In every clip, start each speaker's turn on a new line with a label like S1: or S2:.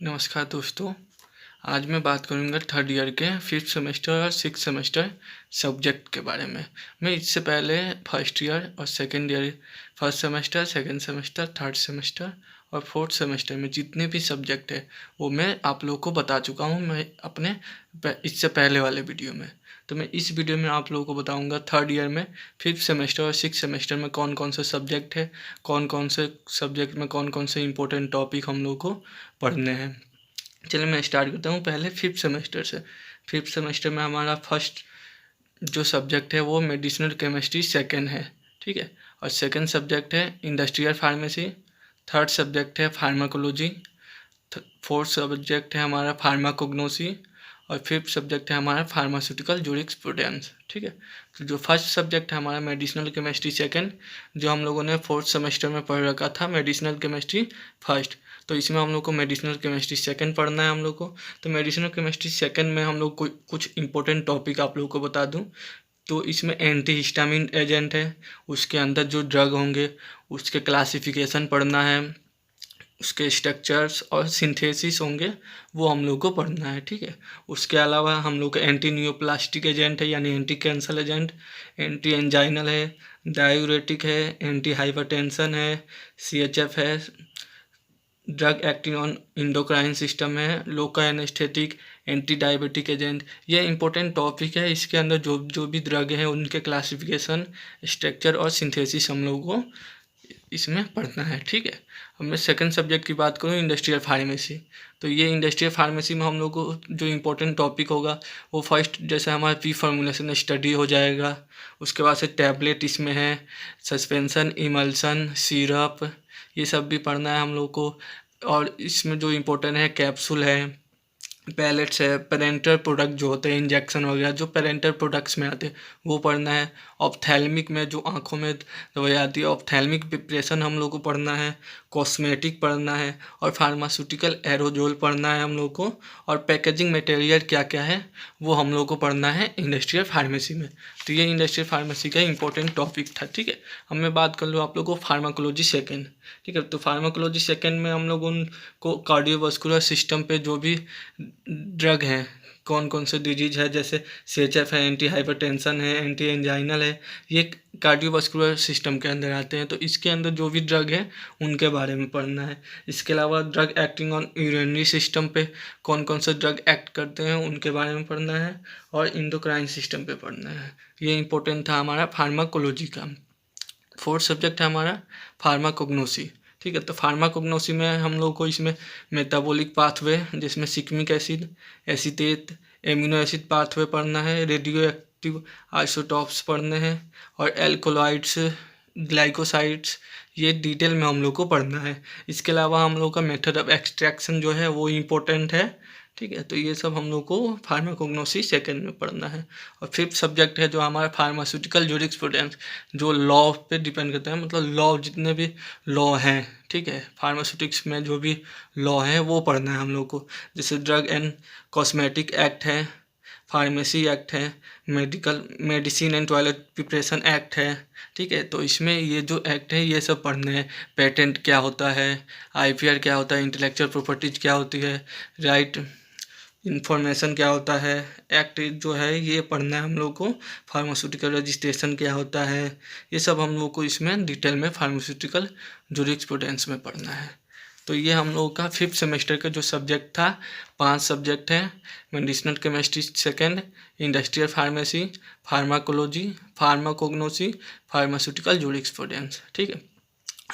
S1: नमस्कार दोस्तों। आज मैं बात करूंगा थर्ड ईयर के फिफ्थ सेमेस्टर और सिक्स सेमेस्टर सब्जेक्ट के बारे में। मैं इससे पहले फर्स्ट ईयर और second year, first semester, second semester, third semester और फोर्थ सेमेस्टर में जितने भी सब्जेक्ट है वो मैं आप लोगों को बता चुका हूँ मैं अपने इससे पहले वाले वीडियो में। तो मैं इस वीडियो में आप लोगों को बताऊंगा थर्ड ईयर में फिफ्थ सेमेस्टर और सिक्स सेमेस्टर में कौन कौन से सब्जेक्ट है, कौन कौन से सब्जेक्ट में कौन कौन से इंपॉर्टेंट टॉपिक हम लोग को पढ़ने हैं। चलिए मैं स्टार्ट करता हूँ पहले फिफ्थ सेमेस्टर से। फिफ्थ सेमेस्टर में हमारा फर्स्ट जो सब्जेक्ट है वो मेडिसिनल केमिस्ट्री सेकेंड है, ठीक है। और सेकेंड सब्जेक्ट है इंडस्ट्रियल फार्मेसी। थर्ड सब्जेक्ट है फार्माकोलॉजी। फोर्थ सब्जेक्ट है हमारा फार्माकोग्नोसी। और फिफ्थ सब्जेक्ट है हमारा फार्मास्यूटिकल जूरिस्प्रूडेंस, ठीक है। तो जो फर्स्ट सब्जेक्ट है हमारा मेडिसिनल केमिस्ट्री सेकेंड, जो हम लोगों ने फोर्थ सेमेस्टर में पढ़ रखा था मेडिसिनल केमिस्ट्री फर्स्ट, तो इसमें हम लोग को मेडिसिनल केमिस्ट्री सेकेंड पढ़ना है हम लोग को। तो मेडिसिनल केमिस्ट्री सेकेंड में हम लोग को कुछ इंपॉर्टेंट टॉपिक आप लोगों को बता दूं। तो इसमें एंटी हिस्टामिन एजेंट है, उसके अंदर जो ड्रग होंगे उसके क्लासिफिकेशन पढ़ना है, उसके स्ट्रक्चर्स और सिंथेसिस होंगे वो हम लोग को पढ़ना है, ठीक है। उसके अलावा हम लोग का एंटी न्यूप्लास्टिक एजेंट है यानी anti cancer agent, anti anginal है, डायूरेटिक है, एंटी हाइपरटेंशन है, CHF है, drug acting on endocrine system है, local anaesthetic, anti diabetic agent. ये इंपॉर्टेंट टॉपिक है। इसके अंदर जो जो भी ड्रग हैं उनके क्लासिफिकेशन, स्ट्रक्चर और सिंथेसिस हम लोगों को इसमें पढ़ना है, ठीक है। अब मैं सेकंड सब्जेक्ट की बात करूँ इंडस्ट्रियल फार्मेसी। तो ये इंडस्ट्रियल फार्मेसी में हम लोग को जो इम्पोर्टेंट टॉपिक होगा वो फर्स्ट जैसे हमारा प्री फॉर्मुलेशन स्टडी हो जाएगा। उसके बाद से टैबलेट इसमें है, सस्पेंशन, इमल्सन, सिरप, ये सब भी पढ़ना है हम लोग को। और इसमें जो इम्पोर्टेंट है कैप्सूल है, पैलेट्स है, पेरेंटल प्रोडक्ट जो होते हैं इंजेक्शन वगैरह जो पेरेंटल प्रोडक्ट्स में आते हैं वो पढ़ना है। ऑप्थेल्मिक में जो आँखों में दवाई आती है ऑप्थेल्मिक प्रिपरेशन हम लोग को पढ़ना है। कॉस्मेटिक पढ़ना है और फार्मास्यूटिकल एरोजोल पढ़ना है हम लोग को। और पैकेजिंग मटेरियल क्या क्या है वो हम लोग को पढ़ना है इंडस्ट्रियल फार्मेसी में। तो ये इंडस्ट्रियल फार्मेसी का इंपॉर्टेंट टॉपिक था, ठीक है। अब मैं बात कर लूँ आप लोग को फार्माकोलॉजी सेकेंड, ठीक है। तो फार्माकोलॉजी सेकेंड में हम लोग उनको कार्डियोवास्कुलर सिस्टम पे जो भी ड्रग हैं, कौन कौन से डिजीज है जैसे CHF है, एंटी हाइपरटेंशन है, एंटी एंजाइनल है, ये कार्डियोवास्कुलर सिस्टम के अंदर आते हैं। तो इसके अंदर जो भी ड्रग है उनके बारे में पढ़ना है। इसके अलावा drug acting on urinary system पे कौन कौन से ड्रग एक्ट करते हैं उनके बारे में पढ़ना है। और इंडोक्राइन सिस्टम पे पढ़ना है। ये इंपॉर्टेंट था हमारा फार्माकोलॉजी का। फोर्थ सब्जेक्ट है हमारा फार्माकोग्नोसी, ठीक है। तो फार्माकोग्नोसी में हम लोग को इसमें मेटाबॉलिक पाथवे जिसमें shikimic acid, acetate, amino acid pathway पढ़ना है, रेडियो एक्टिव आइसोटॉप्स पढ़ने हैं और एल्कोलॉइड्स, ग्लाइकोसाइड्स, ये डिटेल में हम लोग को पढ़ना है। इसके अलावा हम लोग का मेथड ऑफ एक्सट्रैक्शन जो है वो इम्पोर्टेंट है, ठीक है। तो ये सब हम लोग को फार्माकोग्नोसी सेकेंड में पढ़ना है। और फिफ्थ सब्जेक्ट है जो हमारा फार्मास्यूटिकल जूरिस्प्रूडेंस, जो लॉ पे डिपेंड करता है, मतलब लॉ जितने भी लॉ हैं, ठीक है, फार्मास्यूटिक्स में जो भी लॉ हैं वो पढ़ना है हम लोग को। जैसे ड्रग एंड कॉस्मेटिक एक्ट है, फार्मेसी एक्ट है, medicine and toilet preparation act है, ठीक है। तो इसमें ये जो एक्ट है ये सब पढ़ने हैं। पेटेंट क्या होता है, IPR क्या होता है, इंटेलेक्चुअल प्रॉपर्टीज क्या होती है, राइट इन्फॉर्मेशन क्या होता है, एक्ट जो है ये पढ़ना है हम लोग को। फार्मास्यूटिकल रजिस्ट्रेशन क्या होता है, ये सब हम लोग को इसमें डिटेल में फार्मास्यूटिकल जूरिस्प्रूडेंस में पढ़ना है। तो ये हम लोगों का फिफ्थ सेमेस्टर का जो सब्जेक्ट था, 5 सब्जेक्ट हैं। Medicinal chemistry second, industrial pharmacy, pharmacology, pharmacognosy, pharmaceutical jurisprudence, ठीक है।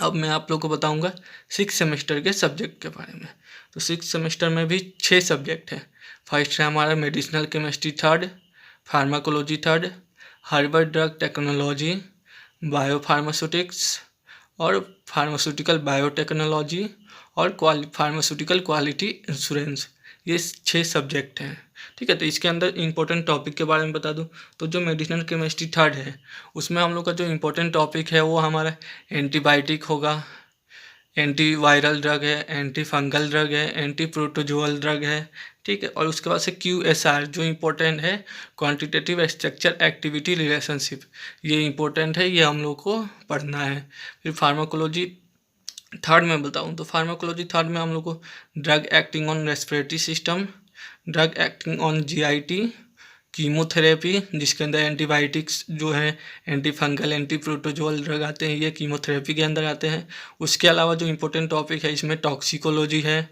S1: अब मैं आप लोग को बताऊंगा सिक्स सेमेस्टर के सब्जेक्ट के बारे में। तो सिक्स सेमेस्टर में भी 6 सब्जेक्ट हैं। फर्स्ट है हमारा medicinal chemistry third, pharmacology third, herbal drug technology, biopharmaceutics और फार्मास्यूटिकल बायोटेक्नोलॉजी और फार्मास्यूटिकल क्वालिटी इंश्योरेंस, ये 6 सब्जेक्ट हैं, ठीक है। तो इसके अंदर इंपॉर्टेंट टॉपिक के बारे में बता दूं तो जो मेडिसिनल केमिस्ट्री थर्ड है उसमें हम लोग का जो इम्पोर्टेंट टॉपिक है वो हमारा एंटीबायोटिक होगा, एंटी वायरल ड्रग है, एंटी फंगल ड्रग है, एंटी प्रोटोजोअल ड्रग है, ठीक है। और उसके बाद से QSR जो इम्पोर्टेंट है, क्वांटिटेटिव स्ट्रक्चर एक्टिविटी रिलेशनशिप, ये इम्पोर्टेंट है, ये हम लोग को पढ़ना है। फिर फार्माकोलॉजी थर्ड में बताऊँ तो फार्माकोलॉजी थर्ड में हम लोग को drug acting on respiratory system, drug acting on GIT, chemotherapy जिसके अंदर एंटीबायोटिक्स जो है, anti fungal, anti protozoal drug आते हैं, ये कीमोथेरेपी के अंदर आते हैं। उसके अलावा जो इम्पोर्टेंट टॉपिक है इसमें टॉक्सिकोलॉजी है,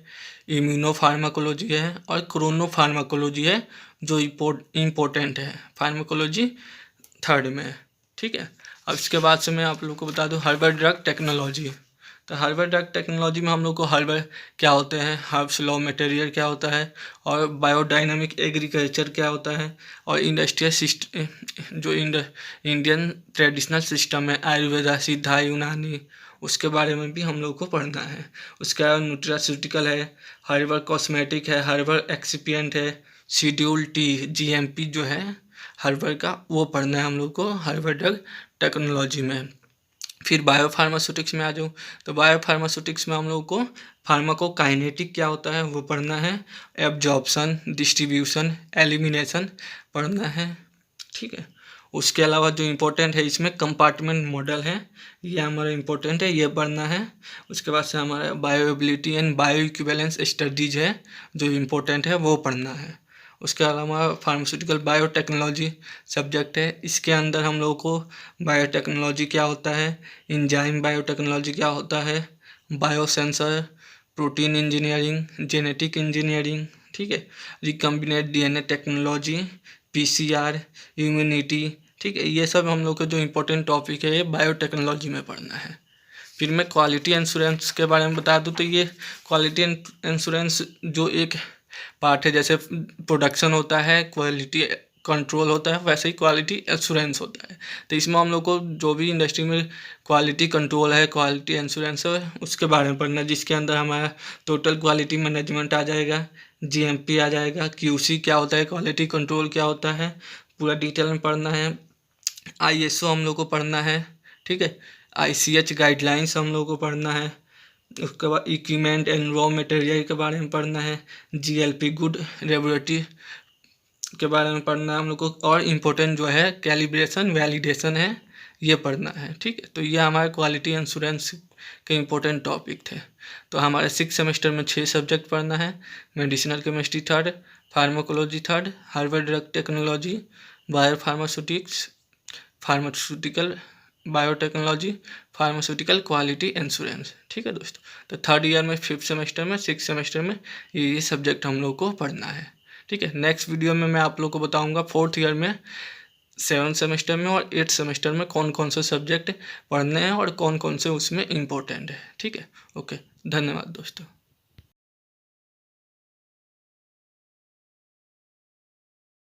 S1: इम्यूनोफार्माकोलॉजी है और क्रोनोफार्माकोलॉजी है जो इम्पोर्टेंट है फार्माकोलॉजी थर्ड में। ठीक है, अब इसके बाद से मैं आप लोग को बता दूं हर्बल ड्रग टेक्नोलॉजी। तो हर्बल ड्रग टेक्नोलॉजी में हम लोग को हर्बल क्या होते हैं, हर्ब्स लॉ मटेरियल क्या होता है, और बायोडायनामिक एग्रीकल्चर क्या होता है, और इंडस्ट्रियल सिस्टम जो इंडियन ट्रेडिशनल सिस्टम है आयुर्वेदा, सिद्धा, यूनानी, उसके बारे में भी हम लोग को पढ़ना है। उसके अलावा न्यूट्रास्यूटिकल है, हर्बल कॉस्मेटिक है, हर्बल एक्सिपिएंट है, शेड्यूल टी जीएमपी जो है हर्बल का, वो पढ़ना है हम लोग को हर्बल ड्रग टेक्नोलॉजी में। फिर बायोफार्मास्यूटिक्स में आ जाऊँ तो बायोफार्मास्यूटिक्स में हम लोग को फार्माकोकाइनेटिक क्या होता है वो पढ़ना है, एब्जॉर्प्शन, डिस्ट्रीब्यूशन, एलिमिनेशन पढ़ना है। ठीक है, उसके अलावा जो इम्पोर्टेंट है इसमें कंपार्टमेंट मॉडल है, ये हमारा इम्पोर्टेंट है, ये पढ़ना है। उसके बाद से हमारा बायोएबिलिटी एंड बायो इक्विवेलेंस स्टडीज है जो इम्पोर्टेंट है, वो पढ़ना है। उसके अलावा फार्मास्यूटिकल बायोटेक्नोलॉजी सब्जेक्ट है, इसके अंदर हम लोगों को बायोटेक्नोलॉजी क्या होता है, इंजाइम बायोटेक्नोलॉजी क्या होता है, biosensor, protein engineering, genetic engineering, ठीक है, recombinant DNA technology, PCR, immunity, ठीक है, ये सब हम लोग का जो इम्पोर्टेंट टॉपिक है ये बायोटेक्नोलॉजी में पढ़ना है। फिर मैं क्वालिटी इंश्योरेंस के बारे में बता दूं तो ये क्वालिटी इंश्योरेंस जो एक पार्ट है, जैसे प्रोडक्शन होता है, क्वालिटी कंट्रोल होता है, वैसे ही क्वालिटी एश्योरेंस होता है। तो इसमें हम लोग को जो भी इंडस्ट्री में क्वालिटी कंट्रोल है, क्वालिटी इंश्योरेंस है, उसके बारे में पढ़ना है, जिसके अंदर हमारा टोटल क्वालिटी मैनेजमेंट आ जाएगा, जीएमपी आ जाएगा, क्यूसी क्या होता है, क्वालिटी कंट्रोल क्या होता है, पूरा डिटेल में पढ़ना है। आईएसओ हम लोग को पढ़ना है, ठीक है, आईसीएच गाइडलाइंस हम लोग को पढ़ना है। उसके बाद इक्विपमेंट एंड रॉ मटेरियल के बारे में पढ़ना है, जीएलपी गुड लेबोरेटरी के बारे में पढ़ना है हम लोग को, और इम्पोर्टेंट जो है कैलिब्रेशन वैलिडेशन है, ये पढ़ना है। ठीक है, तो ये हमारे क्वालिटी इंश्योरेंस के इम्पोर्टेंट टॉपिक थे। तो हमारे 6 सेमेस्टर में 6 सब्जेक्ट पढ़ना है, medicinal chemistry third, pharmacology third, herbal drug technology, bio pharmaceutical biotechnology, pharmaceutical quality insurance. ठीक है दोस्तों, तो थर्ड ईयर में, 5th सेमेस्टर में, 6th सेमेस्टर में ये सब्जेक्ट हम लोग को पढ़ना है। ठीक है, नेक्स्ट वीडियो में मैं आप लोग को बताऊंगा 4th ईयर में, 7th सेमेस्टर में और 8th सेमेस्टर में कौन कौन से सब्जेक्ट पढ़ने हैं और कौन कौन से उसमें इम्पोर्टेंट है। ठीक है, ओके, धन्यवाद दोस्तों।